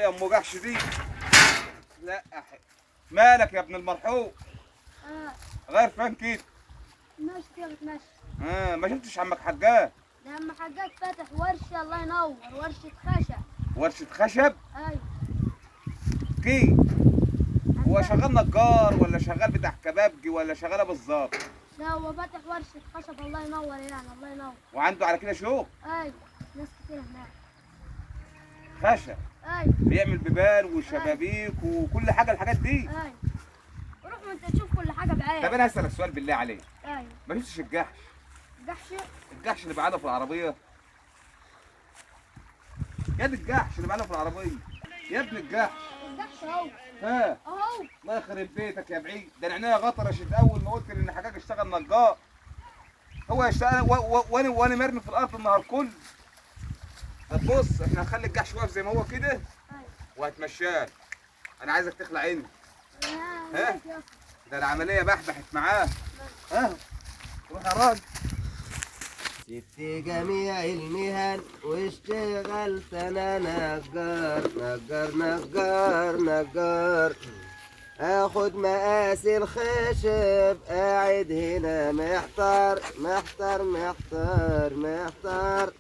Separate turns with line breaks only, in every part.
العربيه ام جحش دي. لا مالك يا ابن المرحوم؟ غير فين كده؟
ماشي كده بتمشي.
ما شفتش عمك حجاج؟
ده عم حجاج فاتح ورشه، الله ينور، ورشه خشب.
ورشه خشب؟
ايوه.
كي هو شغال نجار ولا شغال بتاع كبابجي ولا شغاله بالظبط؟
لا هو فاتح ورشه خشب، الله ينور يعني، الله ينور.
وعنده على كده شغل؟
ايوه، ناس كتير هناك.
خشب؟
ايوه.
بيعمل بيبان وشبابيك وكل حاجه الحاجات دي؟
ايوه. روح وانت تشوف كل حاجه بعينك.
طب انا هسألك سؤال بالله عليك.
ايوه.
ما شفتش الجحش؟
جحش؟
الجحش اللي بعده في العربيه؟ يا دي الجحش اللي بعده في العربيه يا ابن الجحش.
الجحش اهو.
ها
اهو.
الله يخرب بيتك يا بعيد، ده انا عينيا غطرشت اول ما قلت لي ان حجاج اشتغل نجار. هو يشتغل وانا مرمي في الارض النهار كله. طب بص، احنا هنخلي الجحش واقف زي ما هو كده
ايوه.
وهتمشاه. انا عايزك تخلع عيني.
ها؟
ده العمليه بحبحت معاه. ها روح يا راجل.
سبت جميع المهن واشتغلت انا نجار نجار نجار نجار. اخد مقاس الخشب قاعد هنا محتار محتار محتار محتار.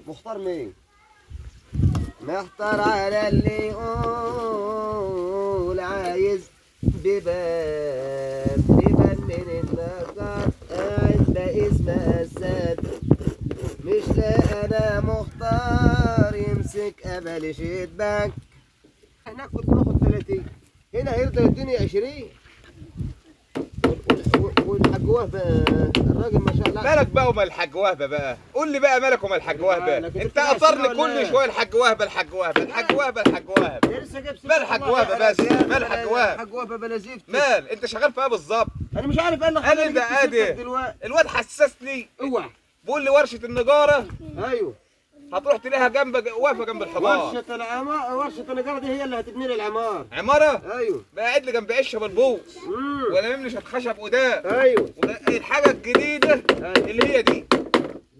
مختار مين؟ محتار على اللي يقول عايز بيبان بيبان من النجار. قاعد بقيس مقاسات مش لاقي انا مختار يمسك قبل شباك. هناك كنت باخد 30، هنا هيرضى يديني 20. والحاج وهبه الراجل ما شاء الله.
مالك بقى ومال الحاج وهبه بقى؟ قول لي بقى مالك ومال الحاج وهبه؟ انت قطرني كل شويه الحاج وهبه الحاج وهبه الحاج وهبه الحاج وهبه.
لسه جايب
مال الحاج وهبه بس؟ مال الحاج وهبه؟
الحاج وهبه بلا زفت.
مال انت شغال في ايه بالظبط؟
انا مش عارف ايه اللي
انا
خلاني
ده
جبت
ادي
سيرتك دلوقتي.
الواد حسسني.
اوعى.
بيقول لي ورشه النجاره
ايوه.
هتروح تلاقيها واقفه جنب الحضاره.
ورشه العمار، ورشه النجاره دي هي اللي هتبني لي العمار.
عماره؟
ايوه.
بقى قاعد لي جنب عشه بالبوص ولا مملي شويه خشب قدام.
ايوه.
الحاجه الجديده اللي هي دي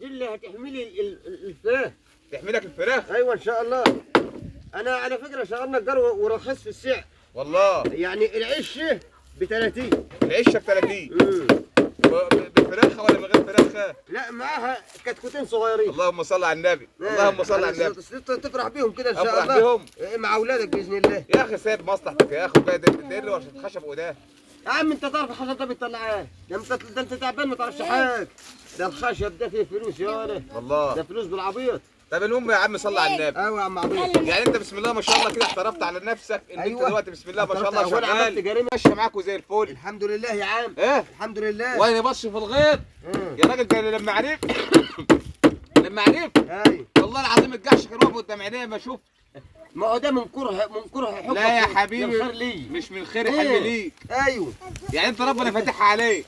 اللي هتحمي لي الفراخ.
تحملك الفراخ.
ايوه ان شاء الله. انا على فكره شغال نجار ورخيص في السعر.
والله
يعني العشه ب 30.
العشه ب 30. بالفراخه ولا من غير فراخه؟
لا معاها كتكوتين صغيرين.
اللهم صل على النبي. اللهم صل على النبي.
تفرح بيهم كده ان شاء الله.
افرح بيهم
مع اولادك باذن الله.
يا اخي سايب مصلحتك يا اخي. ده اللي ورشه خشب قدام.
يا عم انت تعرف الخشب ده بيطلع ايه؟ ده انت تعبان ما تعرفش حاجه. ده الخشب ده فيه فلوس يا ولد.
والله
ده فلوس بالعبيط.
طب المهم يا عم صل على النبي.
ايوه يا عم عبيط.
يعني انت بسم الله ما شاء الله كده احترفت على نفسك ان
أيوة.
انت دلوقتي بسم الله ما شاء الله
احترفت. أولا عملت
شغال
جريمة.
ماشيه معاكوا زي الفل.
الحمد لله يا عم.
ايه
الحمد لله.
وانا بص في الغيط يا راجل. ده لما عرفت لما عرفت
ايوه
والله العظيم الجحش كان واقف قدام عينيا ما شفت.
ما هو ده من كره حكم.
لا يا حبيبي
الخير لي.
مش من خير حل ليك.
ايوه.
يعني انت ربنا فاتحها عليك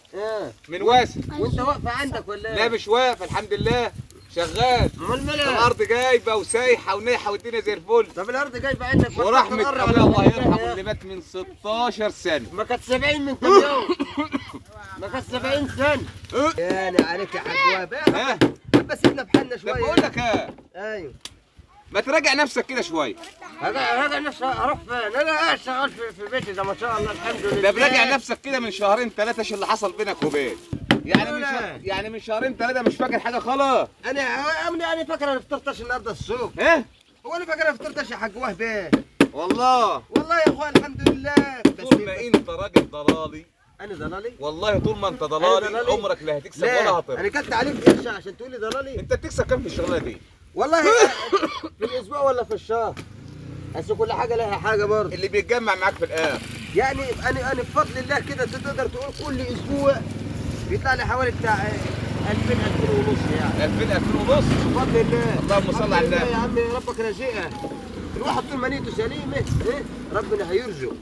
من واسع.
وانت واقفه عندك ولا
لا
ايه؟
مش واقف الحمد لله شغال.
امال مالك؟
الارض جايبه وسايحه ونايحه والدنيا زي الفل.
طب الارض جايبه عندك
ورحمه ابويا الله يرحمه اللي مات من 16 سنه.
ما كانت 70 من كام يوم. ما كانت 70 سنه. يعني عليك يا حاج وهبه.
ها
بس سيبنا بحالنا
طب
شويه.
بقول لك ايه،
ايوه.
ما تراجع نفسك كده شويه.
هذا نفسي اروح فين؟ انا قاعد شغال في بيتي ده ما شاء الله الحمد لله.
ده براجع نفسك كده من شهرين ثلاثه ايش اللي حصل بينك وبين. يعني من شهرين ثلاثه مش فاكر حاجه خلاص.
انا فاكر انا فطرتش النهارده الصبح.
ايه
هو انا فاكر انا فطرتش يا حاج وهبه.
والله
يا اخوان الحمد لله.
طول ما انت راجل ضلالي.
انا ضلالي؟
والله طول ما انت ضلالي عمرك لا هتكسب ولا هتطلع.
انا كنت عليك قرش عشان تقول لي ضلالي.
انت بتكسب كام في الشغلانه دي؟
والله في الاسبوع ولا في الشهر؟ بس كل حاجه لها حاجه برضه.
اللي بيتجمع معاك في الاخر.
يعني انا بفضل الله كده تقدر تقول كل اسبوع بيطلع لي حوالي بتاع 2000 2000 ونص يعني.
2000 2000 ونص
بفضل الله.
اللهم صل على النبي.
يا عم ربك رزقها. الواحد طول ما نيته سليمه ربنا هيرزق.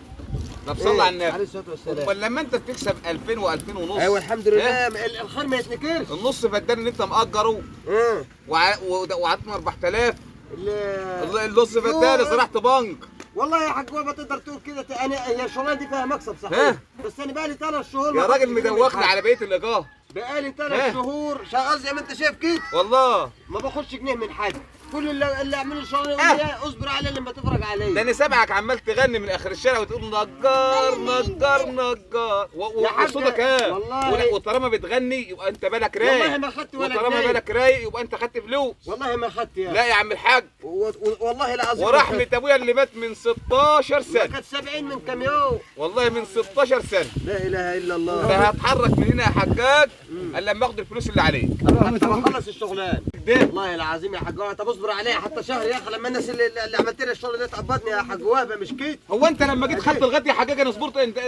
طب صل على النبي
عليه الصلاه والسلام.
امال لما انت بتكسب 2000 و2000 ونص.
ايوه الحمد لله. الخير ما يتنكرش.
النص فدان اللي انت مأجره وعطنا 4000. النص فدان زرعت بنك.
والله يا حاج بابا تقدر تقول كده. انا هي الشغلانه دي فيها مكسب صحيح. بس انا بقالي 3 شهور
يا راجل مدوخني على بقيه الايجار.
بقالي 3 شهور شغال زي ما انت شايف كده.
والله
ما باخدش جنيه من حد. كل اللي اعمل الشغل يقول لي اصبر عليه لما تفرج
ده
عليه.
انا سامعك عمال تغني من اخر الشارع وتقول نجار نجار نجار
يا حاج،
وصوتك ايه؟
والله.
وطالما بتغني يبقى انت بالك
والله
رايق،
ما خدت ولا
وطالما
جنيه.
بالك رايق يبقى انت خدت فلوس.
والله ما خدت يا
لا يا عم الحاج،
والله العظيم
ورحمة ابويا اللي مات من 16 سنة،
كانت 70 من كام يوم.
والله من 16 سنة.
لا اله الا الله.
ده هتحرك من هنا يا حجاج الا لما اخد الفلوس اللي عليك.
حتى ما اخلص الشغلان.
ده
والله العظيم يا حاج وهبه، طب اصبر عليه حتى شهر يا اخي، لما الناس اللي عملت لي الشغل ده تعبتني يا حاج وهبه مش كده.
هو انت لما جيت خدت الغد يا حجاج انا صبرت؟ انت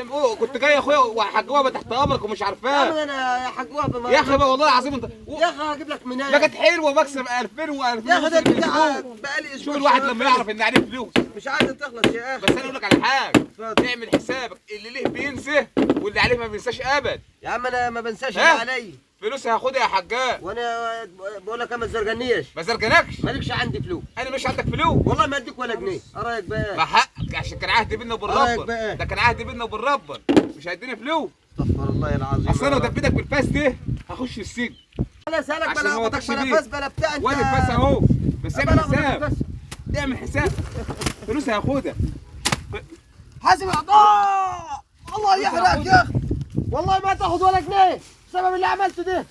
كنت جاي يا اخويا وحاج وهبه تحت امرك ومش عارفاه.
انا يا حاج وهبه ما
يا اخي بقى والله العظيم انت
يا اخي هجيب لك منين؟
ده كانت حلوه بكسب 2000 و2000
يا اخي ده بتاع بقالي اسبوع.
شوف الواحد لما يعرف ان عليه فلوس.
مش عايز تخلص يا اخي.
بس انا اقول لك على حاجه، اعمل حسابك اللي ليه بينسى واللي عليه ما بينساش ابد.
يا عم انا ما بنساش اللي
ها؟
علي.
فلوس هاخدها يا حجاج.
وانا بقول لك انا ما تزرجنيش.
ما زرجنكش،
مالكش عندي فلوس.
انا مش عندك فلوس
والله ما اديك ولا جنيه. رايك بقى؟
ما حقك عشان كان عهد بينا وبين
رايك
ربنا.
بقى؟
ده كان عهد بينا وبين ربنا، مش هيديني فلوس.
استغفر الله العظيم.
اصل انا لو دبيتك بالفاس ده هخش السجن.
انا اسالك
عشان
بلا
ما
عبطك
وضعش
بلا
بيه.
فاس بلا بتاع انت.
وادي الفاس اهو، بس
بلا
اعمل
عبطك
حساب،
بس.
اعمل حساب فلوس هاخدها.
حاسب اعضاء. الله يحرقك يا اخي. والله ما تاخذ ولا جنيه بسبب اللي عملته ده.